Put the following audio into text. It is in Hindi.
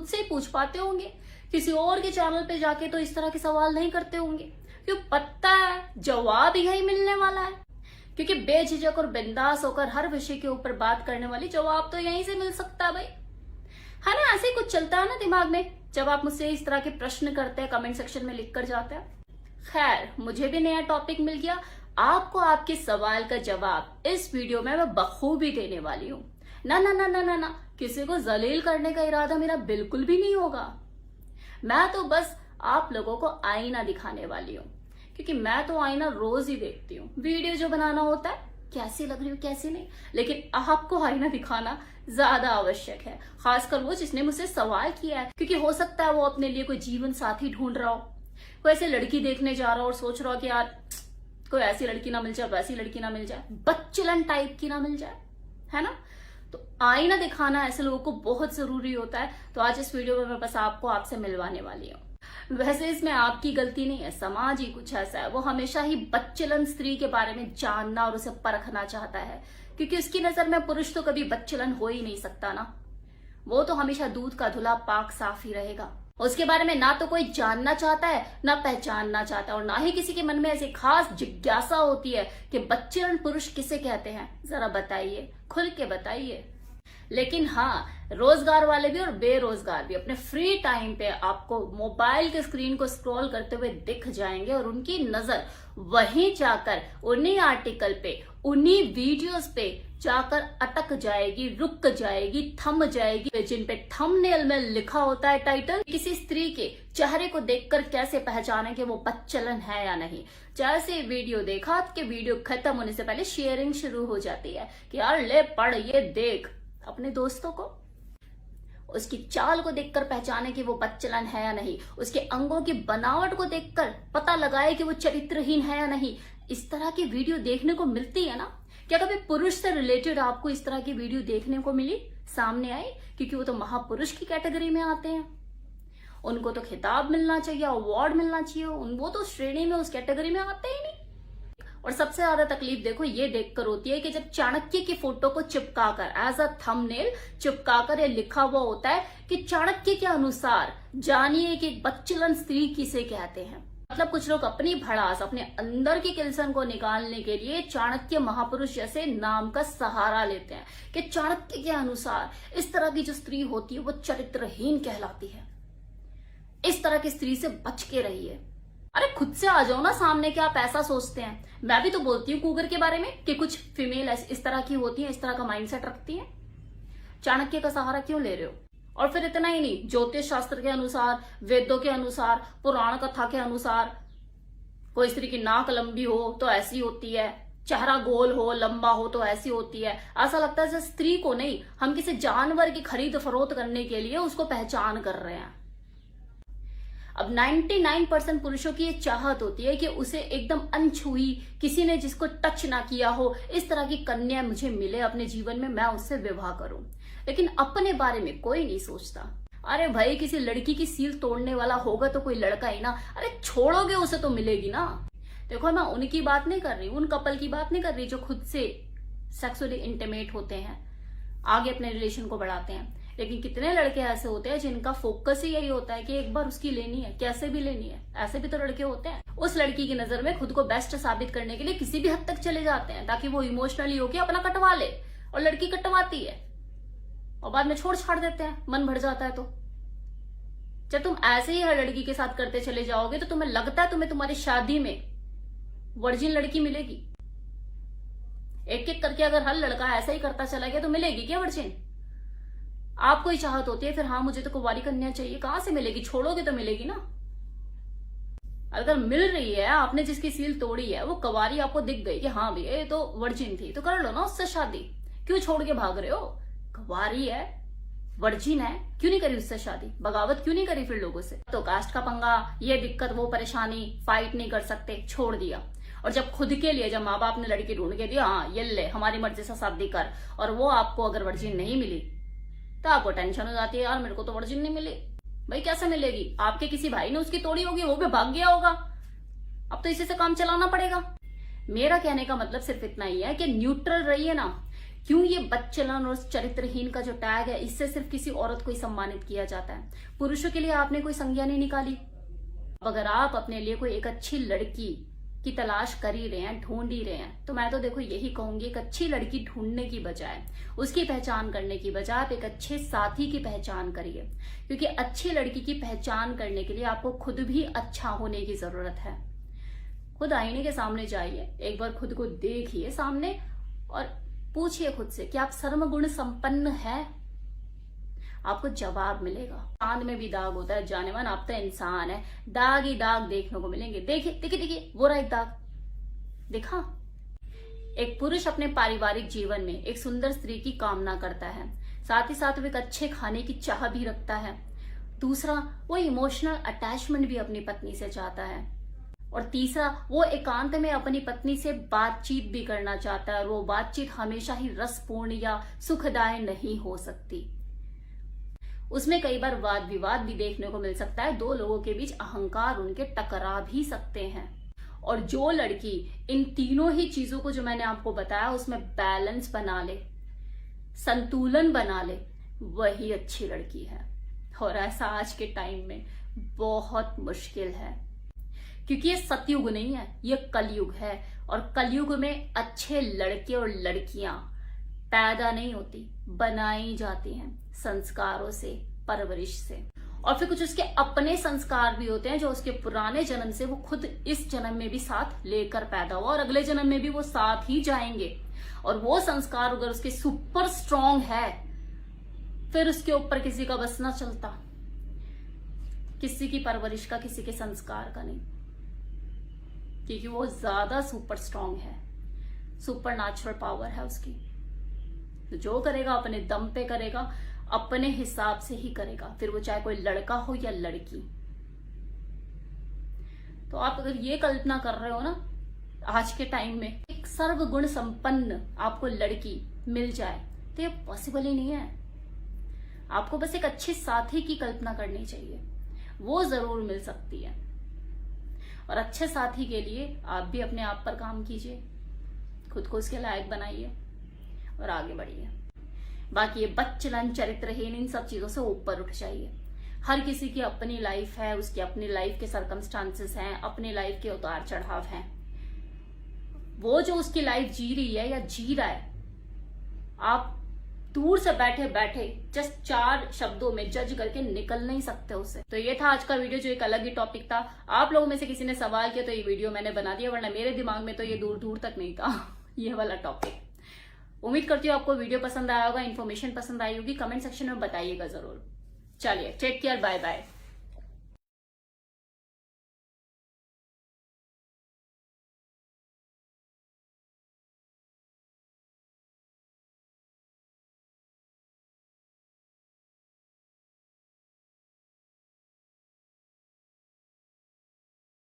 खुद से ही पूछ पाते होंगे, किसी और के चैनल पे जाके तो इस तरह के सवाल नहीं करते होंगे, क्यों पता है जवाब यही मिलने वाला है। क्योंकि बेझिझक और बिंदास होकर हर विषय के ऊपर बात करने वाली जवाब तो यहीं से मिल सकता है भाई, है ना। ऐसे ही कुछ चलता है ना दिमाग में जब आप मुझसे इस तरह के प्रश्न करते हैं, कमेंट सेक्शन में लिख कर जाते हैं। खैर, मुझे भी नया टॉपिक मिल गया, आपको आपके सवाल का जवाब इस वीडियो में मैं बखूबी देने वाली हूँ। ना ना ना ना ना ना, किसी को जलील करने का इरादा मेरा बिल्कुल भी नहीं होगा। मैं तो बस आप लोगों को आईना दिखाने वाली हूँ, क्योंकि मैं तो आईना रोज ही देखती हूँ। वीडियो जो बनाना होता है कैसी लग रही हो कैसी नहीं, लेकिन आपको आईना दिखाना ज्यादा आवश्यक है, खासकर वो जिसने मुझसे सवाल किया है। क्योंकि हो सकता है वो अपने लिए कोई जीवन साथी ढूंढ रहा हो, कोई ऐसी लड़की देखने जा रहा हो और सोच रहा हो कि यार कोई ऐसी लड़की ना मिल जाए, वैसी लड़की ना मिल जाए, बच्चलन टाइप की ना मिल जाए, है ना। तो आईना दिखाना ऐसे लोगों को बहुत जरूरी होता है। तो आज इस वीडियो में मैं बस आपसे मिलवाने वाली हूँ। वैसे इसमें आपकी गलती नहीं है, समाज ही कुछ ऐसा है, वो हमेशा ही बच्चलन स्त्री के बारे में जानना और उसे परखना चाहता है, क्योंकि उसकी नजर में पुरुष तो कभी बच्चलन हो ही नहीं सकता ना। वो तो हमेशा दूध का धुला पाक साफ ही रहेगा। उसके बारे में ना तो कोई जानना चाहता है, ना पहचानना चाहता है, और ना ही किसी के मन में ऐसी खास जिज्ञासा होती है कि बच्चलन पुरुष किसे कहते हैं। जरा बताइए, खुल के बताइए। लेकिन हाँ, रोजगार वाले भी और बेरोजगार भी अपने फ्री टाइम पे आपको मोबाइल के स्क्रीन को स्क्रॉल करते हुए दिख जाएंगे, और उनकी नजर वहीं जाकर उन्हीं आर्टिकल पे, उन्हीं वीडियोस पे जाकर अटक जाएगी, रुक जाएगी, थम जाएगी, जिन पे थंबनेल में लिखा होता है टाइटल, किसी स्त्री के चेहरे को देखकर कैसे पहचाने कि वो बच्चलन है या नहीं। जैसे वीडियो देखा कि वीडियो खत्म होने से पहले शेयरिंग शुरू हो जाती है कि यार ले पढ़, ये देख, अपने दोस्तों को उसकी चाल को देखकर पहचाने कि वो बच्चलन है या नहीं, उसके अंगों की बनावट को देखकर पता लगाए कि वो चरित्रहीन है या नहीं। इस तरह की वीडियो देखने को मिलती है ना। क्या कभी पुरुष से रिलेटेड आपको इस तरह की वीडियो देखने को मिली, सामने आई? क्योंकि वो तो महापुरुष की कैटेगरी में आते हैं, उनको तो खिताब मिलना चाहिए, अवार्ड मिलना चाहिए, वो तो श्रेणी में उस कैटेगरी में आते ही नहीं। और सबसे ज्यादा तकलीफ देखो ये देखकर होती है कि जब चाणक्य की फोटो को चिपकाकर एज अ थंबनेल चिपकाकर ये लिखा हुआ होता है कि चाणक्य के अनुसार जानिए कि बच्चलन स्त्री किसे कहते हैं। मतलब कुछ लोग अपनी भड़ास, अपने अंदर की किल्सन को निकालने के लिए चाणक्य महापुरुष जैसे नाम का सहारा लेते हैं कि चाणक्य के अनुसार इस तरह की जो स्त्री होती है वो चरित्रहीन कहलाती है, इस तरह की स्त्री से बच के रहिए। अरे खुद से आ जाओ ना सामने कि आप ऐसा सोचते हैं। मैं भी तो बोलती हूँ कूगर के बारे में कि कुछ फीमेल इस तरह की होती है, इस तरह का माइंडसेट रखती है। चाणक्य का सहारा क्यों ले रहे हो? और फिर इतना ही नहीं, ज्योतिष शास्त्र के अनुसार, वेदों के अनुसार, पुराण कथा के अनुसार कोई स्त्री की नाक लंबी हो तो ऐसी होती है, चेहरा गोल हो, लंबा हो तो ऐसी होती है। ऐसा लगता है जैसे स्त्री को नहीं, हम किसी जानवर की खरीद फरोख्त करने के लिए उसको पहचान कर रहे हैं। अब 99% पुरुषों की ये चाहत होती है कि उसे एकदम अनछुई, किसी ने जिसको टच ना किया हो, इस तरह की कन्या मुझे मिले अपने जीवन में, मैं उससे विवाह करूं। लेकिन अपने बारे में कोई नहीं सोचता। अरे भाई, किसी लड़की की सील तोड़ने वाला होगा तो कोई लड़का ही ना। अरे छोड़ोगे उसे तो मिलेगी ना। देखो, मैं उनकी बात नहीं कर रही, उन कपल की बात नहीं कर रही जो खुद से सेक्सुअली इंटीमेट होते हैं, आगे अपने रिलेशन को बढ़ाते हैं। लेकिन कितने लड़के ऐसे होते हैं जिनका फोकस ही यही होता है कि एक बार उसकी लेनी है, कैसे भी लेनी है। ऐसे भी तो लड़के होते हैं, उस लड़की की नजर में खुद को बेस्ट साबित करने के लिए किसी भी हद तक चले जाते हैं ताकि वो इमोशनली होके अपना कटवा ले, और लड़की कटवाती है और बाद में छोड़ छाड़ देते हैं, मन भर जाता है। तो जब तुम ऐसे ही हर लड़की के साथ करते चले जाओगे तो तुम्हें लगता है तुम्हें तुम्हारी शादी में वर्जिन लड़की मिलेगी? एक एक करके अगर हर लड़का ऐसा ही करता चला गया तो मिलेगी क्या वर्जिन? आपको ही चाहत होती है फिर, हाँ मुझे तो कुंवारी कन्या चाहिए, कहां से मिलेगी? छोड़ोगे तो मिलेगी ना। अगर मिल रही है, आपने जिसकी सील तोड़ी है वो कुंवारी आपको दिख गई कि हाँ भैया ये तो वर्जिन थी, तो कर लो ना उससे शादी। क्यों छोड़ के भाग रहे हो? कुंवारी है, वर्जिन है, क्यों नहीं करी उससे शादी? बगावत क्यों नहीं करी फिर लोगों से? तो कास्ट का पंगा, ये दिक्कत, वो परेशानी, फाइट नहीं कर सकते, छोड़ दिया। और जब खुद के लिए, जब माँ बाप ने लड़की ढूंढ के दिया, हाँ ये ले हमारी मर्जी से शादी कर, और वो आपको अगर वर्जिन नहीं मिली तो आपको टेंशन हो जाती है, यार मेरे को तो वर्जिन नहीं मिली। भाई कैसे मिलेगी? आपके किसी भाई ने उसकी तोड़ी होगी, वो भी भाग गया होगा, अब तो इसी से काम चलाना पड़ेगा। मेरा कहने का मतलब सिर्फ इतना ही है कि न्यूट्रल रहिए ना। क्यों ये बदचलन और चरित्रहीन का जो टैग है, इससे सिर्फ किसी औरत को ही सम्मानित किया जाता है? पुरुषों के लिए आपने कोई संज्ञा नहीं निकाली? अगर आप अपने लिए कोई एक अच्छी लड़की की तलाश कर ही रहे हैं, ढूंढ ही रहे हैं, तो मैं तो देखो यही कहूंगी, एक अच्छी लड़की ढूंढने की बजाय, उसकी पहचान करने की बजाय आप एक अच्छे साथी की पहचान करिए। क्योंकि अच्छी लड़की की पहचान करने के लिए आपको खुद भी अच्छा होने की जरूरत है। खुद आईने के सामने जाइए, एक बार खुद को देखिए सामने और पूछिए खुद से कि आप सर्वगुण संपन्न है? आपको जवाब मिलेगा। चांद में भी दाग होता है जाने मन, आप तो इंसान है, दाग ही दाग देखने को मिलेंगे। देखिए देखिए देखिए, वो रहा एक दाग, देखा? एक पुरुष अपने पारिवारिक जीवन में एक सुंदर स्त्री की कामना करता है, साथ ही साथ वो एक अच्छे खाने की चाह भी रखता है। दूसरा, वो इमोशनल अटैचमेंट भी अपनी पत्नी से चाहता है। और तीसरा, वो एकांत में अपनी पत्नी से बातचीत भी करना चाहता है, और वो बातचीत हमेशा ही रसपूर्ण या सुखदायक नहीं हो सकती। उसमें कई बार वाद विवाद भी देखने को मिल सकता है, दो लोगों के बीच अहंकार उनके टकरा भी सकते हैं। और जो लड़की इन तीनों ही चीजों को जो मैंने आपको बताया उसमें बैलेंस बना ले, संतुलन बना ले, वही अच्छी लड़की है। और ऐसा आज के टाइम में बहुत मुश्किल है, क्योंकि ये सतयुग नहीं है, ये कलयुग है। और कलयुग में अच्छे लड़के और लड़कियां पैदा नहीं होती, बनाई जाती हैं संस्कारों से, परवरिश से। और फिर कुछ उसके अपने संस्कार भी होते हैं जो उसके पुराने जन्म से वो खुद इस जन्म में भी साथ लेकर पैदा हुआ, और अगले जन्म में भी वो साथ ही जाएंगे। और वो संस्कार अगर उसके सुपर स्ट्रांग है, फिर उसके ऊपर किसी का बस ना चलता, किसी की परवरिश का, किसी के संस्कार का नहीं, क्योंकि वो ज्यादा सुपर स्ट्रांग है, सुपर नेचुरल पावर है उसकी। तो जो करेगा अपने दम पे करेगा, अपने हिसाब से ही करेगा, फिर वो चाहे कोई लड़का हो या लड़की। तो आप अगर ये कल्पना कर रहे हो ना, आज के टाइम में एक सर्वगुण संपन्न आपको लड़की मिल जाए, तो ये पॉसिबल ही नहीं है। आपको बस एक अच्छे साथी की कल्पना करनी चाहिए, वो जरूर मिल सकती है। और अच्छे साथी के लिए आप भी अपने आप पर काम कीजिए, खुद को उसके लायक बनाइए और आगे बढ़िए। बाकी ये बदचलन, चरित्रहीन, इन सब चीजों से ऊपर उठ जाइए। हर किसी की अपनी लाइफ है, उसकी अपनी लाइफ के सर्कमस्टांसेस हैं, अपनी लाइफ के उतार चढ़ाव हैं। वो जो उसकी लाइफ जी रही है या जी रहा है, आप दूर से बैठे बैठे जस्ट 4 शब्दों में जज करके निकल नहीं सकते उसे। तो ये था आज का वीडियो, जो एक अलग ही टॉपिक था। आप लोगों में से किसी ने सवाल किया तो ये वीडियो मैंने बना दिया, वरना मेरे दिमाग में तो ये दूर दूर तक नहीं था ये वाला टॉपिक। उम्मीद करती हूँ आपको वीडियो पसंद आया होगा, इन्फॉर्मेशन पसंद आई होगी। कमेंट सेक्शन में बताइएगा जरूर। चलिए, टेक केयर, बाय बाय।